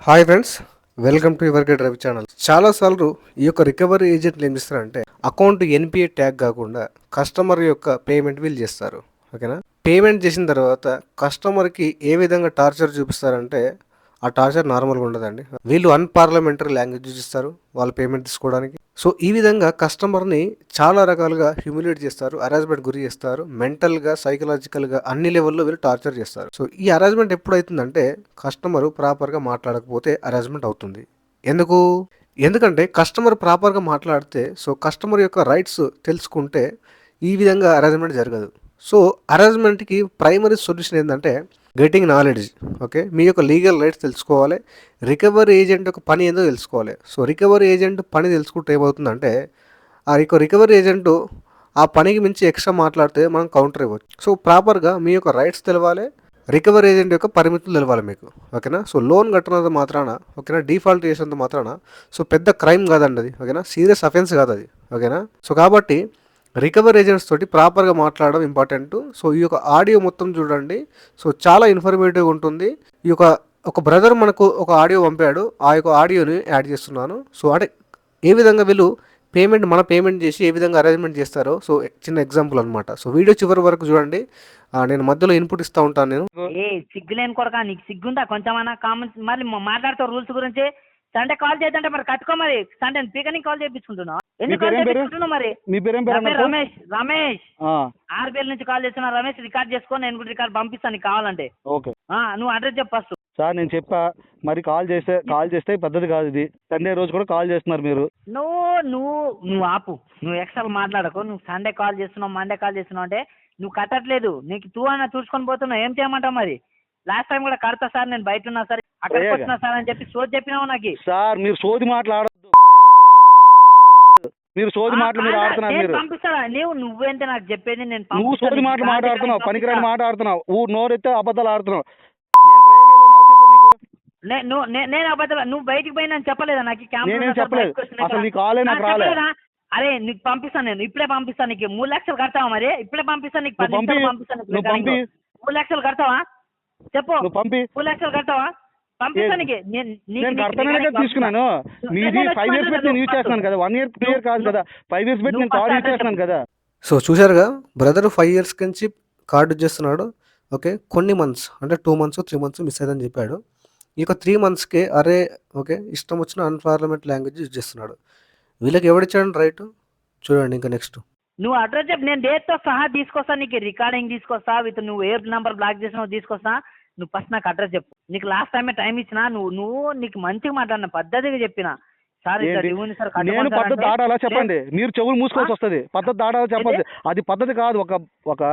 Hi friends, welcome to your guide Ravi channel. చాలాసార్లు ఈ యొక్క రికవరీ ఏజెంట్లు ఏం చేస్తారంటే అకౌంట్ ఎన్పిఏ ట్యాగ్ కాకుండా కస్టమర్ యొక్క పేమెంట్ వీళ్ళు చేస్తారు. ఓకేనా, పేమెంట్ చేసిన తర్వాత కస్టమర్కి ఏ విధంగా టార్చర్ చూపిస్తారంటే ఆ టార్చర్ నార్మల్గా ఉండదండి. వీళ్ళు అన్పార్లమెంటరీ లాంగ్వేజ్ యూజ్ చేస్తారు వాళ్ళు పేమెంట్ తీసుకోవడానికి. సో ఈ విధంగా కస్టమర్ని చాలా రకాలుగా హ్యూమిలేట్ చేస్తారు, హరాస్మెంట్ గురి చేస్తారు, మెంటల్గా సైకలాజికల్గా అన్ని లెవెల్లో వీళ్ళు టార్చర్ చేస్తారు. సో ఈ హరాస్మెంట్ ఎప్పుడవుతుందంటే కస్టమర్ ప్రాపర్గా మాట్లాడకపోతే హరాస్మెంట్ అవుతుంది. ఎందుకంటే కస్టమర్ ప్రాపర్గా మాట్లాడితే సో కస్టమర్ యొక్క రైట్స్ తెలుసుకుంటే ఈ విధంగా హరాస్మెంట్ జరగదు. సో హరాస్మెంట్కి ప్రైమరీ సొల్యూషన్ ఏంటంటే గెటింగ్ నాలెడ్జ్. ఓకే, మీ యొక్క లీగల్ రైట్స్ తెలుసుకోవాలి, రికవరీ ఏజెంట్ యొక్క పని ఏందో తెలుసుకోవాలి. సో రికవరీ ఏజెంట్ పని తెలుసుకుంటే ఏమవుతుందంటే ఆ రికవరీ ఏజెంట్ ఆ పనికి మించి ఎక్స్ట్రా మాట్లాడితే మనం కౌంటర్ ఇవ్వచ్చు. సో ప్రాపర్గా మీ యొక్క రైట్స్ తెలవాలి, రికవరీ ఏజెంట్ యొక్క పరిమితులు తెలవాలి మీకు. ఓకేనా, సో లోన్ కట్టినంత మాత్రాన, ఓకేనా, డిఫాల్ట్ చేసినంత మాత్రాన సో పెద్ద క్రైమ్ కాదండి అది. ఓకేనా, సీరియస్ అఫెన్స్ కాదు అది. ఓకేనా, సో కాబట్టి రికవరీ ఏజెంట్స్ తోటి ప్రాపర్గా మాట్లాడడం ఇంపార్టెంట్. సో ఈ యొక్క ఆడియో మొత్తం చూడండి, సో చాలా ఇన్ఫర్మేటివ్గా ఉంటుంది. ఈ యొక్క ఒక బ్రదర్ మనకు ఒక ఆడియో పంపాడు, ఆ యొక్క ఆడియోని యాడ్ చేస్తున్నాను. సో అంటే ఏ విధంగా వీళ్ళు మన పేమెంట్ చేసి ఏ విధంగా అరేంజ్మెంట్ చేస్తారో సో చిన్న ఎగ్జాంపుల్ అనమాట. సో వీడియో చివరి వరకు చూడండి, నేను మధ్యలో ఇన్పుట్ ఇస్తూ ఉంటాను. నేను సిగ్గులేని కొడక, నీకు సిగ్గుందా కొంచెమన్నా? కామెంట్స్ మళ్ళీ మాట్లాడతావు రూల్స్ గురించి. సండే కాల్ చేద్దంటే మరి కట్టుకో, మరి సండే పీకని కాల్ చేయించుకుంటున్నావు. ఎందుకు కాల్ చేయించుకుంటున్నావు? మరి రమేష్ 6 నుంచి కాల్ చేస్తున్నా. రమేష్ రికార్డ్ చేసుకో, నేను కూడా రికార్డ్ పంపిస్తాను నీకు కావాలంటే. నువ్వు అడ్రస్ చెప్పు ఫస్ట్. సార్ నేను చెప్పా, మరి కాల్ చేస్తే పద్ధతి కాదు ఇది. సండే రోజు కూడా కాల్ చేస్తున్నారు మీరు. నువ్వు ఆపు, నువ్వు ఎక్స్ట్రా మాట్లాడకు. నువ్వు సండే కాల్ చేస్తున్నావు, మండే కాల్ చేస్తున్నావు అంటే నువ్వు కట్టట్లేదు. నీకు తూ అన్న చూసుకొని పోతున్నావు. ఏం చేయమంటావు మరి? లాస్ట్ టైం కూడా కడతా సార్, నేను బయట ఉన్నా సార్, అక్కడికి వచ్చినా సార్ అని చెప్పి సోది చెప్పినావు నాకు. సార్ మీరు సోది మాట్లాడద్దు, మీరు సోది మాటలు మీరు ఆడుతున్నారు. మీరు పంపిస్తారా? నువ్వేంటే నాకు చెప్పేది? నువ్వు సోది మాటలు మాట్లాడుతున్నావు, పనికిరాని మాట్లాడుతున్నావు, నోరెత్తే అబద్ధాలు ఆడుతున్నావు. నేను అబద్ధాలు, నువ్వు బయటికి పోయినా చెప్పలేదా నాకు? నేనేం చెప్పలేదు, అసలు నీ కాలే నాకు రాలేదు. అరే నీకు పంపిస్తాను, నేను ఇప్పుడే పంపిస్తాను. నీకు 3 లక్షలు కడతావా? మరి ఇప్పుడే పంపిస్తాను నీకు. 10 నిమిషాలు పంపిస్తాను. 3 లక్షలు కడతావా? చెప్పు, 3 లక్షలు కడతావా? పంపిస్తాను. తీసుకున్నాను మీది 5 years పెట్టి నేను యూజ్ చేస్తున్నాను కదా, 1 year 2 year కాదు కదా, 5 years పెట్టి నేను కార్డు యూజ్ చేస్తున్నాను కదా. సో చూసారుగా, బ్రదర్ 5 years నుంచి కార్డు యూజ్ చేస్తున్నాడు. ఓకే, కొన్ని మంత్స్ అంటే 2 months 3 months మిస్ అయ్యిందని చెప్పాడు. ఈ యొక్క 3 monthsకే అరే ఓకే ఇష్టం వచ్చిన అన్పార్లమెంట్ లాంగ్వేజ్ యూజ్ చేస్తున్నాడు. వీళ్ళకి ఎవడిచ్చాడు రైట్? చూడండి ఇంకా నెక్స్ట్. నువ్వు అడ్రస్ చెప్పి నేను డేట్తో సహా తీసుకొస్తా, నీకు రికార్డింగ్ తీసుకొస్తా, విత్ నువ్వు ఏ నెంబర్ బ్లాక్ చేసినావు తీసుకొస్తా. నువ్వు ఫస్ట్ నాకు అడ్రస్ చెప్పు. నీకు లాస్ట్ టైమే టైం ఇచ్చినా, నువ్వు నీకు మంచిగా మాట్లాడిన, పద్ధతిగా చెప్పిన. సార్ నేను పద్ధతి ఆడాలా చెప్పండి, మీరు చెవులు మూసుకోవాల్సి వస్తుంది. పద్ధతి ఆడాలా చెప్పండి, అది పద్ధతి కాదు. ఒక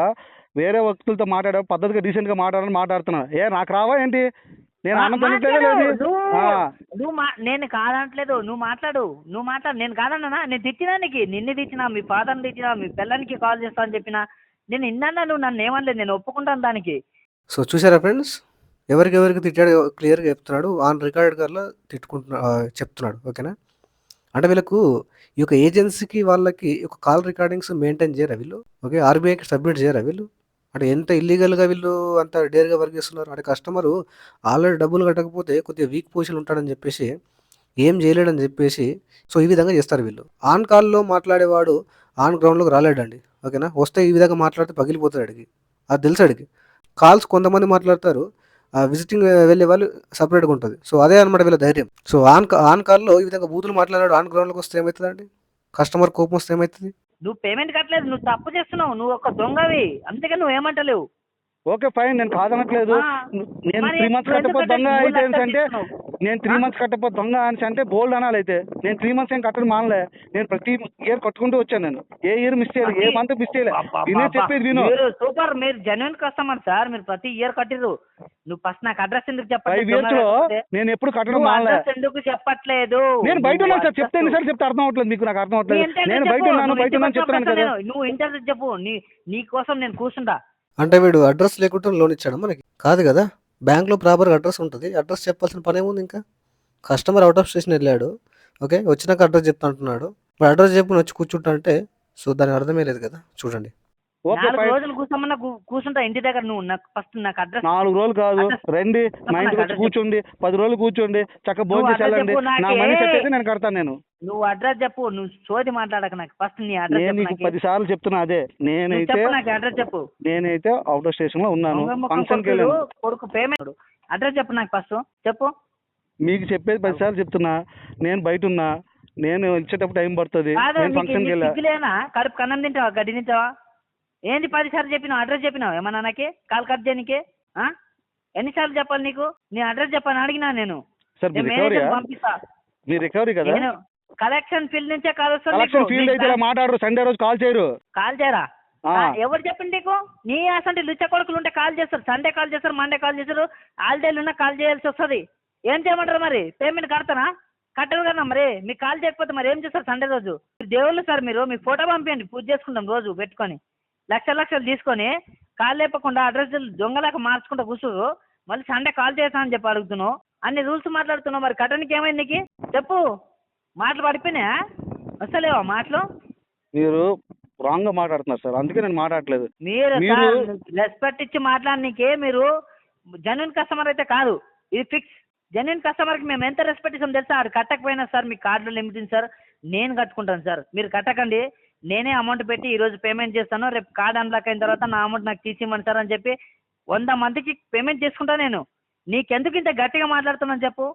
వేరే వ్యక్తులతో మాట్లాడే పద్ధతిగా డీసెంట్ గా మాట్లాడుతున్నా. నాకు రావా ఏంటి? నేను నేను కాదంటలేదు, నువ్వు మాట్లాడు. నేను కాదన్నా, నేను తిట్టినా నీకు, నిన్ను తిట్టినా, మీ ఫాదర్ని తిట్టినా, మీ పిల్లలకి కాల్ చేస్తా అని చెప్పినా. నేను ఇన్నా, నువ్వు నన్ను ఏమనలేదు, నేను ఒప్పుకుంటాను దానికి. సో చూసారా ఫ్రెండ్స్, ఎవరికి తిట్టాడు క్లియర్గా చెప్తున్నాడు. ఆన్ రికార్డ్ గారిలో చెప్తున్నాడు. ఓకేనా, అంటే వీళ్ళకు ఈ యొక్క ఏజెన్సీకి వాళ్ళకి ఒక కాల్ రికార్డింగ్స్ మెయింటైన్ చేయరా వీళ్ళు? ఓకే, ఆర్బీఐకి సబ్మిట్ చేయరా వీళ్ళు? అంటే ఎంత ఇల్లీగల్గా వీళ్ళు అంత డేర్గా వర్క్ చేస్తున్నారు. అంటే కస్టమరు ఆల్రెడీ డబ్బులు కట్టకపోతే కొద్దిగా వీక్ పొజిషన్ ఉంటాడని చెప్పేసి, ఏం చేయలేడని చెప్పేసి సో ఈ విధంగా చేస్తారు వీళ్ళు. ఆన్ కాల్లో మాట్లాడేవాడు ఆన్ గ్రౌండ్లోకి రాలేడండి. ఓకేనా, వస్తే ఈ విధంగా మాట్లాడితే పగిలిపోతాడు అడిగి, అది తెలుసు అడిగి. కాల్స్ కొంతమంది మాట్లాడతారు, విజిటింగ్ వెళ్ళే వాళ్ళు సపరేట్గా ఉంటుంది. సో అదే అనమాట వీళ్ళ ధైర్యం. సో ఆన్ కాల్లో ఈ విధంగా బూతులు మాట్లాడాడు, ఆన్ గ్రౌండ్లోకి వస్తే ఏమవుతుందండి? కస్టమర్ కోపం వస్తే ఏమవుతుంది? నువ్వు పేమెంట్ కట్టలేదు, నువ్వు తప్పు చేస్తున్నావు, నువ్వు ఒక దొంగవి, అందుకని నువ్వు ఏమంటలేవు. ఓకే ఫైన్, నేను కాదనట్లేదు. నేను 3 months కట్టకపోతే దొంగ అయితే అంటే, నేను 3 months కట్టకపోతే దొంగ అని అంటే బోల్డ్ అనాలి. అయితే నేను 3 months ఏం కట్టడం మానలే, నేను ప్రతి ఇయర్ కట్టుకుంటూ వచ్చాను. నేను ఏ ఇయర్ మిస్ చేయలేదు, ఏ మంత్ మిస్ చేయలేదు. వినే చెప్పేది విను. సూపర్, మీరు జెన్యున్ కస్టమర్ సార్, మీరు ప్రతి ఇయర్ కట్టిరు. నువ్వు ఫస్ట్ నాకు అడ్రస్ ఎందుకు 5 years లో నేను ఎప్పుడు కట్టడం మానలే. ఎందుకు చెప్పట్లేదు? నేను బయట ఉన్నాను సార్, చెప్తే ఎన్నిసార్లు చెప్తే అర్థం అవట్లేదు మీకు? నాకు అర్థం అవట్లేదు. నేను బయట ఉన్నాను చెప్తాను కదా. నువ్వు ఇంటర్వ్యూ చెప్పు, నీ కోసం నేను కూర్చుంటా. అంటే వీడు అడ్రస్ లేకుండా లోన్ ఇచ్చాడు మనకి? కాదు కదా, బ్యాంక్లో ప్రాపర్గా అడ్రస్ ఉంటుంది. అడ్రస్ చెప్పాల్సిన పని ఏముంది? ఇంకా కస్టమర్ అవుట్ ఆఫ్ స్టేషన్ వెళ్ళాడు, ఓకే, వచ్చినాక అడ్రస్ చెప్తా అంటున్నాడు. ఇప్పుడు అడ్రస్ చెప్పుకుని వచ్చి కూర్చుంటా అంటే సో దాని అర్థమే లేదు కదా. చూడండి, ఓకే 4 ఫైన్. రోజులు కూర్చోమన్నా కూర్చుంటా ఇంటి దగ్గర. నువ్వు నాకు ఫస్ట్ నాకు అడ్రస్ 4 రోజులు కాదు, రండి మా నాకు ఇంటికి వచ్చి అడ్రస్ కూర్చోండి, 10 రోజులు కూర్చోండి, చక్కగా నువ్వు భోజనం చేసి అడ్రస్ వెళ్ళండి. చెప్పు నా నాకే. మనీ సెట్ అయితే నేను కడతాను. నేను నువ్వు అడ్రస్ చెప్పు. నువ్వు సోది మాట్లాడక. నాకు ఫస్ట్ నీ అడ్రస్ నేను చెప్పు నీకు నాకు. 10 సార్లు చెప్తున్నా అదే. నువ్వు నేనైతే చెప్పు నాకు అడ్రస్ చెప్పు. అవుట్ ఆఫ్ స్టేషన్ లో ఉన్నాను, మొహం ముఖం ఫంక్షన్కి కొడుకులు, వెళ్ళాను. కొడుకు పేమెంట్ అడ్రస్ చెప్పు నాకు ఫస్ట్ చెప్పు. మీకు చెప్పేది 10 సార్లు చెప్తున్నా. నేను బయట ఉన్నా, నేను వచ్చేటప్పుడు టైం పడుతుంది. కాదు నేను నీకు ఫంక్షన్కి వెళ్ళా. సిగ్గులేనా? కడుపు కన్నం తింటావా? గడ్డి తింటావా? ఏంది 10 సార్లు చెప్పినావు? అడ్రస్ చెప్పినావు ఏమన్నా నాకే? కాల్ కట్ చేయనీకే? ఎన్నిసార్లు చెప్పాలి నీకు? నీ అడ్రస్ చెప్పని అడిగినా నేను. సార్ నేను మీరు రికవరీయా? మేనేజర్ పంపిస్తా. మీరు రికవరీ కదా? నేను కలెక్షన్ ఫీల్డ్ నుంచే కాల్ వస్తుంది. కలెక్షన్ ఫీల్డ్ అయితే ఇలా మాట్లాడరు, సండే రోజు కాల్ చేయరు. కాల్ చేయరా? ఆ. ఎవరు చెప్పింది నీకు? నీ అసంటి లుచ్చ కొడుకులు ఉంటే కాల్ చేస్తారు. సండే కాల్ చేస్తారు, మండే కాల్ చేస్తారు, హాలిడేలు ఉన్నా కాల్ చేయాల్సి వస్తుంది. ఏం చేయమంటారు మరి? పేమెంట్ కడతానా? కట్టరు కదా మరి. మీకు కాల్ చేయకపోతే మరి ఏం చేస్తారు సండే రోజు? దేవుళ్ళు సార్ మీరు. మీ ఫోటో పంపించండి, పూజ చేసుకుంటాం రోజు పెట్టుకొని. లక్షలు తీసుకొని కాల్ లేపకుండా అడ్రస్ దొంగలాగా మార్చుకుంటూ కూర్చోరు. మళ్ళీ సండే కాల్ చేస్తా అని చెప్పి అడుగుతున్నావు. అన్ని రూల్స్ మాట్లాడుతున్నావు. మరి కట్టడానికి ఏమైంది నీకు? చెప్పు. మాటలు పడిపోయినాయా? వస్తలేవా మాటలు? మీరు రాంగ్ గా మాట్లాడుతున్నారు సార్, అందుకే నేను మాట్లాడట్లేదు. మీరు మీరు రెస్పెక్ట్ ఇచ్చి మాట్లాడనీకే మీరు జెన్యున్ కస్టమర్ అయితే కాదు. ఇది ఫిక్స్. జెన్యున్ కస్టమర్కి మేము ఎంత రెస్పెక్ట్ ఇస్తాం తెలుసా? ఆడు కట్టకపోయినా సార్ మీ కార్డులో లిమిట్ ఉంది సార్, నేను కట్టుకుంటాను సార్, మీరు కట్టకండి, నేనే అమౌంట్ పెట్టి ఈరోజు పేమెంట్ చేస్తాను, రేపు కార్డ్ అన్లాక్ అయిన తర్వాత నా అమౌంట్ నాకు తీసివ్వండి సార్ అని చెప్పి 100 మందికి పేమెంట్ చేసుకుంటా నేను. నీకెందుకు ఇంత గట్టిగా మాట్లాడుతున్నాను చెప్పు?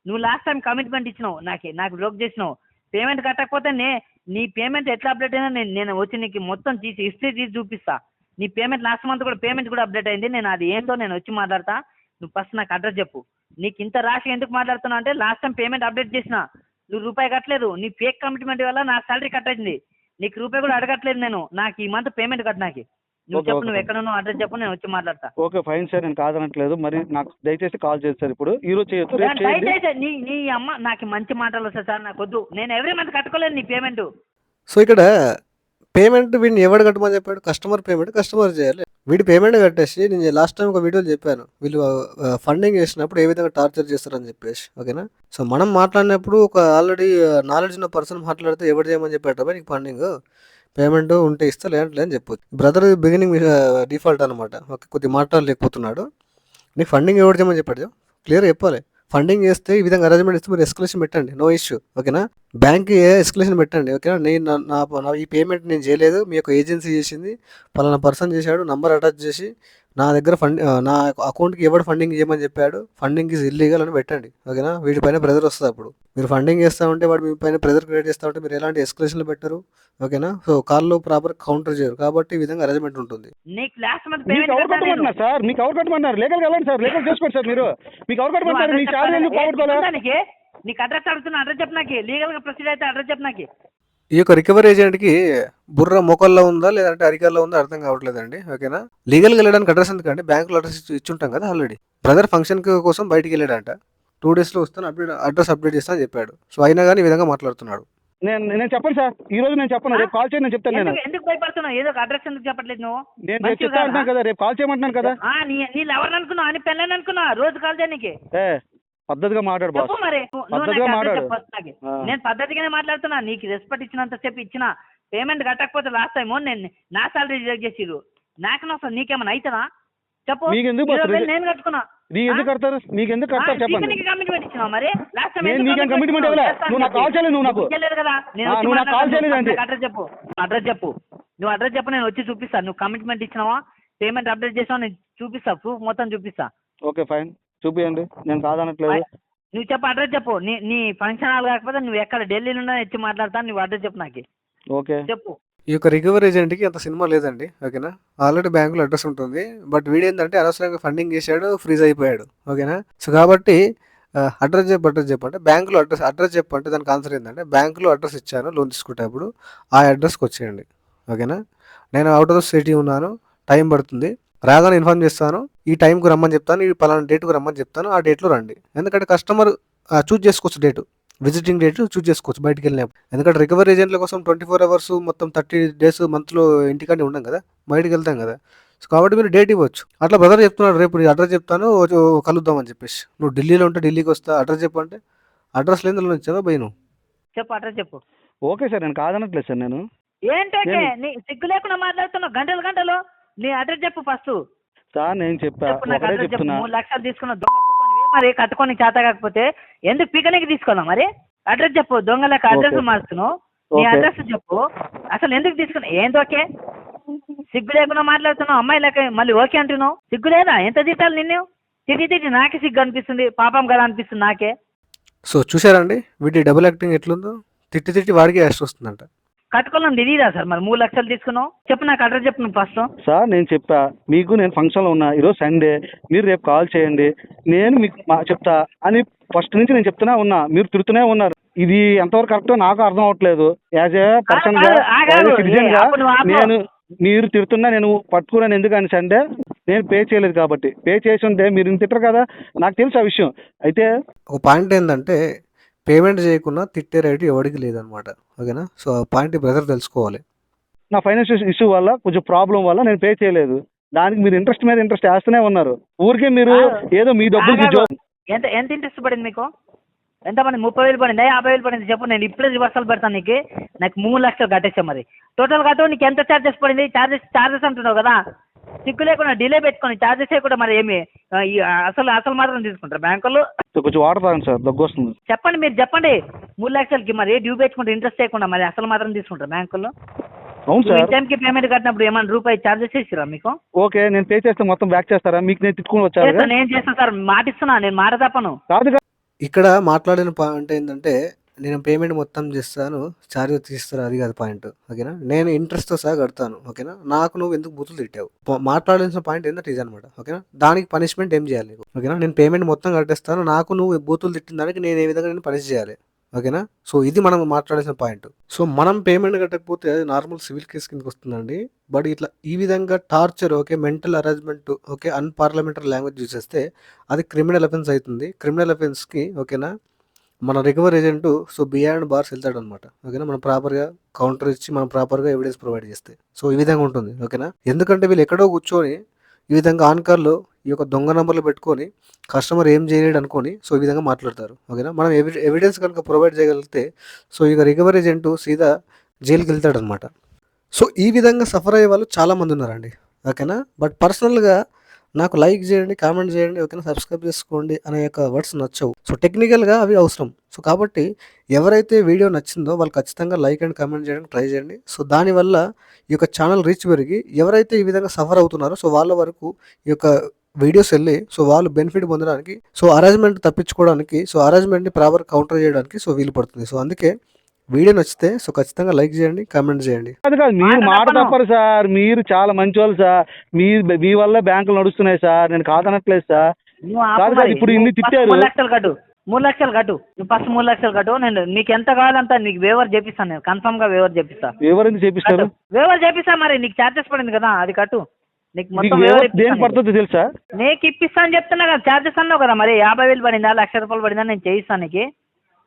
నువ్వు లాస్ట్ టైం కమిట్మెంట్ ఇచ్చినావు, నాకు బ్లోక్ చేసినావు. పేమెంట్ కట్టకపోతే నీ పేమెంట్ ఎట్లా అప్డేట్ అయినా నేను వచ్చి నీకు మొత్తం హిస్టరీ తీసి చూపిస్తా. నీ పేమెంట్ లాస్ట్ మంత్ కూడా పేమెంట్ కూడా అప్డేట్ అయింది. నేను అది ఏంటో నేను వచ్చి మాట్లాడతా. నువ్వు ఫస్ట్ నాకు అడ్రస్ చెప్పు. నీకు ఇంత రాసి ఎందుకు మాట్లాడుతున్నావు అంటే లాస్ట్ టైం పేమెంట్ అప్డేట్ చేసిన, నువ్వు రూపాయి కట్టలేదు. నీ ఫేక్ కమిట్మెంట్ వల్ల నా సాలరీ కట్ అయింది. నీకు రూపాయి కూడా అడగట్లేదు నేను. నాకు ఈ మంత్ పేమెంట్ కట్టు. నాకు నువ్వు చెప్పు, నువ్వు ఎక్కడ ఉన్నావు అడ్రస్ చెప్పు, నేను వచ్చి మాట్లాడతా. ఓకే ఫైన్ సార్, నేను కాదనట్లేదు. మరి నాకు దయచేసి కాల్ చేయండి సార్. ఇప్పుడు ఈ రోజు చేయొచ్చు, రేపు చేయండి. దయచేసి నీ అమ్మ నాకు మంచి మాటలు వస్తాయి సార్, నాకు వద్దు. నేను ఎవ్రీ మంత్ కట్టుకోలేను నీ పేమెంట్. సో ఇక్కడ పేమెంట్ వీడిని ఎవడు కట్టమని చెప్పాడు? కస్టమర్ పేమెంట్ కస్టమర్ చేయాలి. వీడి పేమెంట్ కట్టేసి, నేను లాస్ట్ టైం ఒక వీడియోలో చెప్పాను వీళ్ళు ఫండింగ్ చేసినప్పుడు ఏ విధంగా టార్చర్ చేస్తారని చెప్పేసి, ఓకేనా? సో మనం మాట్లాడినప్పుడు ఒక ఆల్రెడీ నాలెడ్జ్ ఉన్న పర్సన్ మాట్లాడితే ఎవరు చేయమని చెప్పాడు నీకు ఫండింగ్ పేమెంట్ ఉంటే ఇస్తా, లేదంటే అని చెప్పొచ్చు. బ్రదర్ బిగినింగ్ డిఫాల్ట్ అనమాట. ఓకే, కొద్ది మాట్లాడలేకపోతున్నాడు. నీకు ఫండింగ్ ఎవరు చేయమని చెప్పాడు? క్లియర్ చెప్పాలి. ఫండింగ్ చేస్తే ఈ విధంగా అరేంజ్మెంట్ ఇస్తే మీరు ఎస్కలేషన్ పెట్టండి, నో ఇష్యూ, ఓకేనా? బ్యాంక్కి ఎస్కలేషన్ పెట్టండి, ఓకేనా? నేను నా ఈ పేమెంట్ నేను చేయలేదు, మీ యొక్క ఏజెన్సీ చేసింది, పలానా పర్సన్ చేశాడు, నంబర్ అటాచ్ చేసి నా దగ్గర నా అకౌంట్కి ఎవడు ఫండింగ్ చేయమని చెప్పాడు, ఫండింగ్ ఈజ్ ఇల్లీగల్ అని పెట్టండి, ఓకేనా? వీటిపైన ప్రెజర్ వస్తుంది. అప్పుడు మీరు ఫండింగ్ చేస్తూ ఉంటే వాడు మీ పైన ప్రెజర్ క్రియేట్ చేస్తూ ఉంటే మీరు ఎలాంటి ఎస్కలేషన్లు పెట్టరు, ఓకేనా? సో కాల్లో ప్రాపర్ కౌంటర్ చేయరు, కాబట్టి ఈ విధంగా అరేంజ్మెంట్ ఉంటుంది. నీకు లాస్ట్ మంత్ మీకు ఎవరు కట్టమన్నారు సార్? మీకు ఎవరు కట్టమన్నారు? లీగల్ వెళ్ళండి సార్, లీగల్ చేసుకోండి సార్. మీరు మీకు ఎవరు కట్టమన్నారు? మీ చార్జ్ ఎందుకు పోగొట్టుకోవాలి? నీకు అడ్రస్ అడుగుతున్నా, అడ్రస్ చెప్పు నాకు. లీగల్ గా ప్రొసీడ్ అయితే అడ్రస్ చెప్పు నాకు. ఈ యొక్క రికవరీ ఏజెంట్కి బుర్ర మొక్కల్లో ఉందా లేదంటే అరికాల్లో ఉందా అర్థం కావట్లేదండి, ఓకేనా? లీగల్గా వెళ్ళడానికి అడ్రస్ ఎందుకంటే బ్యాంకులో అడ్రస్ ఇచ్చుంటాం కదా ఆల్రెడీ. బ్రదర్ ఫంక్షన్ కోసం బయటికి వెళ్ళాడంట, 2 డేస్లో వస్తాను, అడ్రస్ అప్డేట్ చేస్తాను అని చెప్పాడు. సో అయినా కానీ ఈ విధంగా మాట్లాడుతున్నాడు. నేను చెప్పను సార్, ఈ రోజు నేను చెప్పను, రేపు కాల్ చేయండి, నేను చెప్తాను. నేను ఎందుకు భయపడుతున్నావు? ఏదో ఒక అడ్రస్ ఎందుకు చెప్పట్లేదు నువ్వు? నేను రేపు చెప్తా అంటున్నాను కదా, రేపు కాల్ చేయమంటున్నాను కదా. నీళ్ళు ఎవరిని అనుకున్నావు? అని పెళ్ళని అనుకున్నా రోజు కాల్ చేయడానికి. పద్ధతిగా మాట్లాడు బాస్, చెప్పు మరి. నువ్వు పద్ధతిగా నాకు మాట్లాడు. అడ్రస్ చెప్పు నాకు. నేను పద్ధతిగానే మాట్లాడుతున్నా. నీకు రెస్పెక్ట్ ఇచ్చినంత సేపు ఇచ్చిన. పేమెంట్ కట్టకపోతే లాస్ట్ టైం నేను నా సాలరీ రిజెక్ట్ చేసిరు. నాకు అసలు నీకేమైనా అవుతుందా చెప్పు? మీకు ఎందుకు బాస్? నేను కట్టుకున్నా. నీకు ఎందుకు కడతారు? మీకు ఎందుకు కడతారు చెప్పండి. కమిట్మెంట్ ఇచ్చినావు మరి లాస్ట్ టైం. నేను నీకేం కమిట్మెంట్ ఇవ్వలే. నువ్వు నాకు కాల్ చేయలేదు, నువ్వు నాకు చేయలేదు కదా. నువ్వు నాకు కాల్ చేయలేదండి. అడ్రస్ చెప్పు, అడ్రస్ చెప్పు. నువ్వు అడ్రస్ చెప్పు, నేను వచ్చి చూపిస్తాను. నువ్వు కమిట్మెంట్ ఇచ్చినావా, పేమెంట్ అప్డేట్ చేసావా, నేను చూపిస్తా, ప్రూఫ్ మొత్తం చూపిస్తా. ఓకే ఫైన్, చూపియండి, నేను కాదనట్లేదు. నువ్వు చెప్పు, అడ్రస్ చెప్పు. నీ ఫంక్షన్ హాల్ కాకపోతే నువ్వు ఎక్కడ ఢిల్లీలో ఉన్నా వచ్చి మాట్లాడతాను. నువ్వు అడ్రస్ చెప్పు నాకు. ఓకే చెప్పు. ఈ యొక్క రికవరీ ఏజెంట్కి అంత సినిమా లేదండి, ఓకేనా? ఆల్రెడీ బ్యాంకులో అడ్రస్ ఉంటుంది, బట్ వీడు ఏంటంటే అనవసరంగా ఫండింగ్ చేశాడు, ఫ్రీజ్ అయిపోయాడు, ఓకేనా? సో కాబట్టి అడ్రస్ చెప్పు అంటే బ్యాంకులో అడ్రస్ చెప్పు అంటే దానికి ఆన్సర్ ఏంటంటే బ్యాంకులో అడ్రస్ ఇచ్చాను లోన్ తీసుకునేటప్పుడు, ఆ అడ్రస్కి వచ్చేయండి, ఓకేనా? నేను అవుట్ ఆఫ్ సిటీ ఉన్నాను, టైం పడుతుంది, రాగానే ఇన్ఫార్మ్ చేస్తాను, ఈ టైంకు రమ్మని చెప్తాను, ఈ పలానా డేట్కు రమ్మని చెప్తాను, ఆ డేట్లో రండి. ఎందుకంటే కస్టమర్ చూజ్ చేసుకోవచ్చు డేటు, విజిటింగ్ డేట్ చూజ్ చేసుకోవచ్చు బయటికి వెళ్ళినప్పుడు. ఎందుకంటే రికవరీ ఏజెంట్ల కోసం 24 అవర్స్ మొత్తం 30 డేస్ మంత్లో ఇంటికానే ఉండం కదా, బయటికి వెళ్తాం కదా. సో కాబట్టి మీరు డేట్ ఇవ్వచ్చు. అట్లా బ్రదర్ చెప్తున్నాడు, రేపు నీ అడ్రస్ చెప్తాను కలుద్దాం అని చెప్పేసి. నువ్వు ఢిల్లీలో ఉంటే ఢిల్లీకి వస్తా, అడ్రస్ చెప్పు అంటే అడ్రస్ లేదు నుంచి పోయి నువ్వు చెప్పు, అడ్రస్ చెప్పు. ఓకే సార్, నేను కాదనట్లేదు సార్. నేను ఏంటోకే నీ సిగ్గు లేకుండా మాట్లాడుతున్నావు గంటలు నీ అడ్రస్ చెప్పు ఫస్ట్. సార్ నేను చెప్పా, చెప్పు నాకు ఒకటే అడ్రస్ చెప్పు. చెప్తున్నా. 3 లక్షలు తీసుకున్న దొంగ పూకొని మరి కట్టుకొని చేత కాకపోతే ఎందుకు పీకనికి తీసుకున్నావు మరి? అడ్రస్ చెప్పు. దొంగ లెక్క అడ్రస్ మారుస్తున్నావు. నీ అడ్రస్ చెప్పు. అసలు ఎందుకు తీసుకున్నావు? ఏందోకే సిగ్గు లేకుండా మాట్లాడుతున్నావు. అమ్మాయి లెక్క మళ్ళీ ఓకే అంటున్నావు. సిగ్గు లేదా? ఎంత తిట్టాలి నిన్ను? తిట్టి నాకే సిగ్గు అనిపిస్తుంది, పాపం కదా అనిపిస్తుంది నాకే. సో చూసారండి వీటి డబుల్ యాక్టింగ్ ఎట్లుందో. తిట్టి వాడికి యాస్ట్ వస్తుందంట. కట్టుకోవాలని తెలియదా సార్ మరి 3 లక్షలు తీసుకున్నావు? చెప్పు నాకు అడ్రస్ చెప్పు నువ్వు ఫస్ట్. సార్ నేను చెప్పా మీకు, నేను ఫంక్షన్లో ఉన్నా, ఈరోజు సండే, మీరు రేపు కాల్ చేయండి, నేను మీకు చెప్తా అని ఫస్ట్ నుంచి నేను చెప్తూనే ఉన్నా. మీరు తిడుతూనే ఉన్నారు. ఇది ఎంతవరకు కరెక్టో నాకు అర్థం అవ్వట్లేదు. యాజ్ ఏ పర్సన్ గా, యాజ్ ఏ సిటిజన్ గా నేను మీరు తిడుతున్నా నేను పట్టుకున్నాను. ఎందుకని సండే నేను పే చేయలేదు కాబట్టి. పే చేసి ఉంటే మీరు ఇంత తిట్టరు కదా, నాకు తెలుసు ఆ విషయం. అయితే ఒక పాయింట్ ఏంటంటే పేమెంట్ చేయకుండా తిట్టే రైట్ ఎవరికి లేదనమాట. ఓకేనా? సో ఆ పాయింట్ బ్రదర్ తెలుసుకోవాలి. నా ఫైనాన్షియల్ ఇష్యూ వల్ల, కొంచెం ప్రాబ్లం వల్ల నేను పే చేయలేదు. దానికి మీరు ఇంట్రెస్ట్ మీద ఇంట్రెస్ట్ వేస్తూనే ఉన్నారు. ఊరికే మీరు ఏదో మీ డబ్బులు ఎంత ఇంట్రెస్ట్ పడింది మీకు? ఎంత పడింది? 30,000 పడిందా? 50,000 పడింది? చెప్పు, నేను ఇప్పుడే రివర్సల్ పెడతాను నీకు. నాకు 3 లక్షలు కట్టేసాం. మరి టోటల్ కట్టు. నీకు ఎంత ఛార్జెస్ పడింది? ఛార్జెస్ అంటున్నావు కదా, సిగ్గు లేకుండా డిలే పెట్టుకొని ఛార్జెస్ కూడా మరి ఏమి అసలు మాత్రం తీసుకుంటారు బ్యాంకులు? కొంచెం వాటర్ తాగండి సార్, దగ్గు వస్తుంది. చెప్పండి, మీరు చెప్పండి. 3 లక్షలకి మరి డ్యూ పెట్టుకుంటే ఇంట్రెస్ట్ లేకుండా మరి అసలు మాత్రం తీసుకుంటారు బ్యాంకుల్లో? అవును సార్. టైంకి పేమెంట్ కట్టినప్పుడు ఏమైనా రూపాయి ఛార్జెస్ ఇచ్చిరా మీకు? ఓకే, నేను పే చేస్తే మొత్తం బ్యాక్ చేస్తారా? మీకు నేను తిట్టుకుని వచ్చాను. నేను చేస్తాను సార్, మాటిస్తున్నా, నేను మాట తప్పను. కాదు ఇక్కడ మాట్లాడిన పాయింట్ ఏంటంటే నేను పేమెంట్ మొత్తం చేస్తాను, ఛార్జ్ తీస్తారు, అది కాదు పాయింట్. ఓకేనా? నేను ఇంట్రెస్ట్తో సహా కడతాను. ఓకేనా? నాకు నువ్వు ఎందుకు బూతులు తిట్టావు? మాట్లాడాల్సిన పాయింట్ ఏంటంటే ఇది అనమాట. ఓకేనా? దానికి పనిష్మెంట్ ఏం చేయాలి? ఓకేనా? నేను పేమెంట్ మొత్తం కట్టేస్తాను, నాకు నువ్వు బూతులు తిట్టిన దానికి నేను ఏ విధంగా నేను పనిష్ చేయాలి? ఓకేనా? సో ఇది మనం మాట్లాడాల్సిన పాయింట్. సో మనం పేమెంట్ కట్టకపోతే అది నార్మల్ సివిల్ కేసు కిందకి వస్తుందండి. బట్ ఇట్లా ఈ విధంగా torture, okay, mental arrangement, okay, unparliamentary language use చేస్తే అది క్రిమినల్ అఫెన్స్ అవుతుంది. క్రిమినల్ అఫెన్స్కి ఓకేనా మన recover agent so beyond bars వెళ్తాడు అనమాట. ఓకేనా? మనం ప్రాపర్గా కౌంటర్ ఇచ్చి మనం ప్రాపర్గా ఎవిడెన్స్ ప్రొవైడ్ చేస్తే సో ఈ విధంగా ఉంటుంది. ఓకేనా? ఎందుకంటే వీళ్ళు ఎక్కడో కూర్చొని ఈ విధంగా ఆన్ కాల్లో ఈ యొక్క దొంగ నంబర్లు పెట్టుకొని కస్టమర్ ఏం చేయలేడు అనుకొని సో ఈ విధంగా మాట్లాడతారు. ఓకేనా? మనం ఎవిడెన్స్ కనుక ప్రొవైడ్ చేయగలిగితే సో ఇక రికవర్ ఏజెంట్ సీదా జైలుకి వెళ్తాడు అనమాట. సో ఈ విధంగా సఫర్ అయ్యే వాళ్ళు చాలామంది ఉన్నారండి. ఓకేనా? బట్ పర్సనల్గా నాకు లైక్ చేయండి, కామెంట్ చేయండి, ఓకేనా, సబ్స్క్రైబ్ చేసుకోండి అనే యొక్క వర్డ్స్ నచ్చవు. సో టెక్నికల్గా అవి అవసరం. సో కాబట్టి ఎవరైతే వీడియో నచ్చిందో వాళ్ళు ఖచ్చితంగా లైక్ అండ్ కామెంట్ చేయడానికి ట్రై చేయండి. సో దానివల్ల ఈ యొక్క ఛానల్ రీచ్ పెరిగి ఎవరైతే ఈ విధంగా సఫర్ అవుతున్నారో సో వాళ్ళ వరకు ఈ యొక్క వీడియోస్ వెళ్ళి సో వాళ్ళు బెనిఫిట్ పొందడానికి, సో అరేంజ్మెంట్ తప్పించుకోవడానికి, సో అరేంజ్మెంట్ని ప్రాపర్ కౌంటర్ చేయడానికి సో వీలు పడుతుంది. సో అందుకే వీడియో నచ్చితే సో ఖచ్చితంగా లైక్ చేయండి, కామెంట్ చేయండి. కాదు మీరు మాట తప్పరు సార్. మీరు చాలా మంచి వాళ్ళు సార్. మీ వల్ల బ్యాంకులు నడుస్తున్నాయి సార్. నేను కాదనట్లేదు సార్. కాదు సార్, ఇప్పుడు ఇన్ని తిట్టారు. 3 లక్షలు కట్టు. 3 లక్షలు కట్టు. నువ్వు ఫస్ట్ 3 లక్షలు కట్టు. నేను నీకు ఎంత కావాలంత నీకు వేవర్ చేపిస్తాను. నేను కన్ఫర్మ్ గా వేవర్ చేపిస్తా. వేవర్ ఎందుకు చేపిస్తారు? వేవర్ చేపిస్తా. మరి నీకు ఛార్జెస్ పడింది కదా, అది కట్టు. నీకు మొత్తం దేని పడుతుందో తెలుసా? నీకు ఇప్పిస్తా అని చెప్తున్నా కదా. ఛార్జెస్ అన్నావు కదా, మరి 50,000 పడిందా, 1,00,000 రూపాయలు పడిందా నేను చేయిస్తాను. నీకు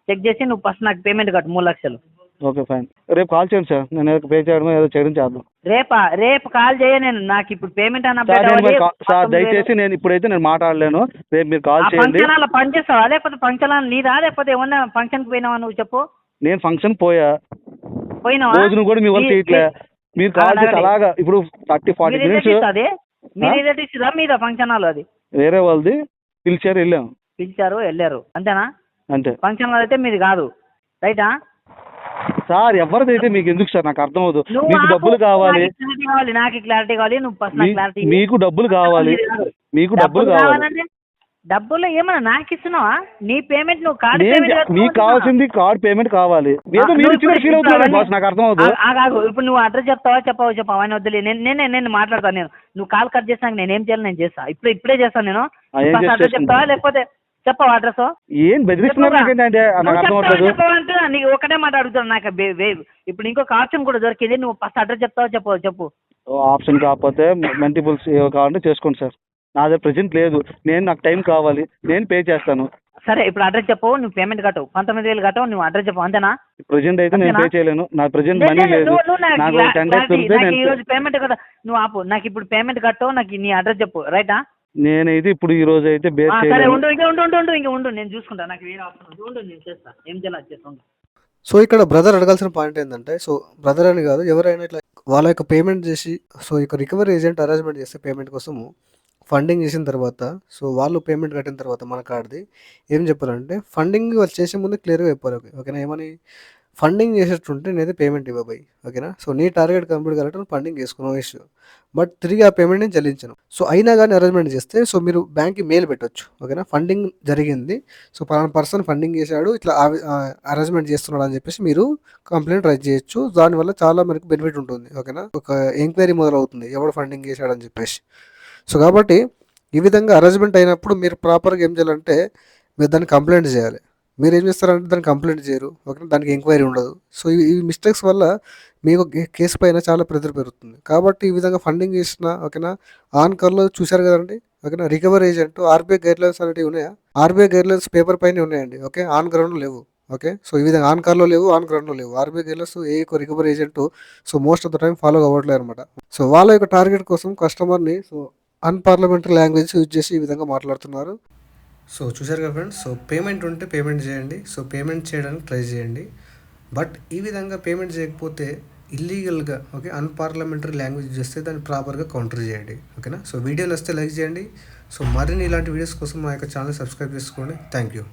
చెక్ చేసి నువ్వు ఫస్ట్ నాకు పేమెంట్ కట్టు 3 లక్షలు. Okay fine. రేపు కాల్ చేయండి సార్, నేను ఏదో పే చేయడం ఏదో చేయడం చేద్దాం. రేపు కాల్ చేయ. నేను నాకు ఇప్పుడు పేమెంట్ సార్ దయచేసి నేను ఇప్పుడైతే నేను మాట్లాడలేను. రేపు మీరు కాల్ చేయండి. ఫంక్షన్ హాల్ పని చేస్తావా లేకపోతే ఫంక్షన్ హాల్ నీదా లేకపోతే ఏమన్నా ఫంక్షన్ కి పోయినావా? నువ్వు చెప్పు. నేను ఫంక్షన్ పోయినావా? రోజును కూడా మీ వాళ్ళు చేయట్లే. మీరు కాల్ చేసి అలాగా ఇప్పుడు 30-40 మినిట్స్. మీ రిలేటివ్స్ మీద ఫంక్షన్ హాల్ అది వేరే వాళ్ళది. పిలిచారు, వెళ్ళారు అంతేనా? అంతే. ఫంక్షన్ హాల్ అయితే మీది కాదు, రైటా? సార్ ఎవరిదైతే మీకు ఎందుకు సార్? నాకు అర్థం అవుతుంది. మీకు డబ్బులు కావాలి, నాకు క్లారిటీ కావాలి. నువ్వు ఫస్ట్ క్లారిటీ. మీకు డబ్బులు కావాలి, మీకు డబ్బులు కావాలంటే డబ్బులు ఏమన్నా నాకు ఇస్తున్నావా? నీ పేమెంట్ నువ్వు కార్డు పేమెంట్. మీకు కావాల్సింది కార్డు పేమెంట్ కావాలి. ఏదో మీరు ఇచ్చిన ఫీల్ అవుతున్నారు బాస్, నాకు అర్థం అవుతుంది. ఇప్పుడు నువ్వు అడ్రస్ చెప్పావా అని వద్దులే. నేను మాట్లాడతాను. నువ్వు కాల్ కట్ చేసినాక నేను ఏం చేయాలి నేను చేస్తా. ఇప్పుడే చేస్తాను నేను. అడ్రస్ చెప్తావా లేకపోతే చెప్పవా అడ్రస్? ఏం బెదిరిస్తున్నారు? నీకు ఒకటే మాట అడుగుతాను. నాకు ఇప్పుడు ఇంకొక ఆప్షన్ కూడా దొరికింది. నువ్వు ఫస్ట్ అడ్రస్ చెప్తావా చెప్పు. ఆప్షన్ కాకపోతే మల్టిపుల్స్ కావాలంటే చేసుకోండి సార్. నా దగ్గర ప్రెజెంట్ లేదు. నాకు టైం కావాలి, నేను పే చేస్తాను. సరే ఇప్పుడు అడ్రస్ చెప్పు. నువ్వు పేమెంట్ కట్టవు, 19,000 కట్టవు. నువ్వు అడ్రస్ చెప్పు, అంతేనా? ప్రెజెంట్ అయితే నేను పే చేయలేను. నాకు ప్రెజెంట్ మనీ లేదు. నాకు 10 days దొరికితే ఈ రోజు పేమెంట్ కదా. నువ్వు ఆపు. నాకు ఇప్పుడు పేమెంట్ కట్టవు. నాకు నీ అడ్రస్ చెప్పు, రైటా? నేనైతే ఇప్పుడు ఈ రోజు అయితే బేర్ సరే చేయలేను. ఉండు నేను చూసుకుంటా. నాకు వేరే ఆప్షన్ ఉండు, నేను చేస్తా. ఏం చేయాలి చేస్తాను. సో ఇక్కడ బ్రదర్ అడగాల్సిన పాయింట్ ఏంటంటే, సో బ్రదర్ అని కాదు, ఎవరైనా ఇట్లా వాళ్ళ యొక్క పేమెంట్ చేసి, సో ఇక రికవరీ ఏజెంట్ అరేంజ్మెంట్ చేస్తే పేమెంట్ కోసము ఫండింగ్ చేసిన తర్వాత, సో వాళ్ళు పేమెంట్ కట్టిన తర్వాత మన కార్డ్‌ది ఏం చెప్పాలంటే, ఫండింగ్ వాళ్ళు చేసే ముందు క్లియర్‌గా చెప్పాలి. ఓకేనా? ఏమని? ఫండింగ్ చేసేటుంటే నేనైతే పేమెంట్ ఇవ్వ భయ్. ఓకేనా? సో నీ టార్గెట్ కంప్లీట్ కావాలంటే నువ్వు ఫండింగ్ చేసుకో, నో ఇష్యూ. బట్ తిరిగి ఆ పేమెంట్ నేను చెల్లించను. సో అయినా గానీ అరేంజ్మెంట్ చేస్తే, సో మీరు బ్యాంక్‌కి మెయిల్ పెట్టొచ్చు. ఓకేనా? ఫండింగ్ జరిగింది. సో పలానా పర్సన్ ఫండింగ్ చేశాడు, ఇట్లా అరేంజ్మెంట్ చేస్తున్నాడు అని చెప్పేసి మీరు కంప్లెయింట్ రైజ్ చేయొచ్చు. దానివల్ల చాలా మనకు బెనిఫిట్ ఉంటుంది. ఓకేనా? ఒక ఎంక్వైరీ మొదలవుతుంది, ఎవడు ఫండింగ్ చేశాడని చెప్పేసి. సో కాబట్టి ఈ విధంగా అరేంజ్మెంట్ అయినప్పుడు మీరు ప్రాపర్‌గా ఏం చేయాలంటే, మీరు దాన్ని కంప్లెయింట్ చేయాలి. మీరేం చేస్తారంటే దాన్ని కంప్లెయింట్ చేయరు. ఓకేనా? దానికి ఎంక్వైరీ ఉండదు. సో ఈ మిస్టేక్స్ వల్ల మీకు కేసు పైన చాలా ప్రెజర్ పెరుగుతుంది. కాబట్టి ఈ విధంగా ఫండింగ్ చేసిన, ఓకేనా, ఆన్ కాల్‌లో చూశారు కదండీ. ఓకేనా? రికవరీ ఏజెంట్ ఆర్‌బీఐ గైడ్‌లైన్స్ అనేటివి ఉన్నాయా? ఆర్‌బీఐ గైడ్‌లైన్స్ పేపర్ పైనే ఉన్నాయండి. ఓకే? ఆన్ గ్రౌండ్‌లో లేవు. ఓకే? సో ఈ విధంగా ఆన్ కాల్‌లో లేవు, ఆన్ గ్రౌండ్‌లో లేవు. ఆర్‌బీఐ గైడ్‌లైన్స్ ఏ ఒక్క recovery agent so most of the time follow అవ్వట్లేదు అనమాట. సో వాళ్ళ యొక్క టార్గెట్ కోసం కస్టమర్‌ని సో అన్‌పార్లమెంటరీ లాంగ్వేజ్ యూజ్ చేసి ఈ విధంగా మాట్లాడుతున్నారు. సో చూశారు కదా ఫ్రెండ్స్. సో పేమెంట్ ఉంటే పేమెంట్ చేయండి. సో పేమెంట్ చేయడానికి ట్రై చేయండి. బట్ ఈ విధంగా పేమెంట్ చేయకపోతే ఇల్లీగల్గా, ఓకే, అన్‌పార్లమెంటరీ లాంగ్వేజ్ చేస్తే దాన్ని ప్రాపర్గా కౌంటర్ చేయండి. ఓకేనా? సో వీడియో నచ్చితే లైక్ చేయండి. సో మరిన్ని ఇలాంటి వీడియోస్ కోసం మా యొక్క ఛానల్ సబ్స్క్రైబ్ చేసుకోండి. Thank you.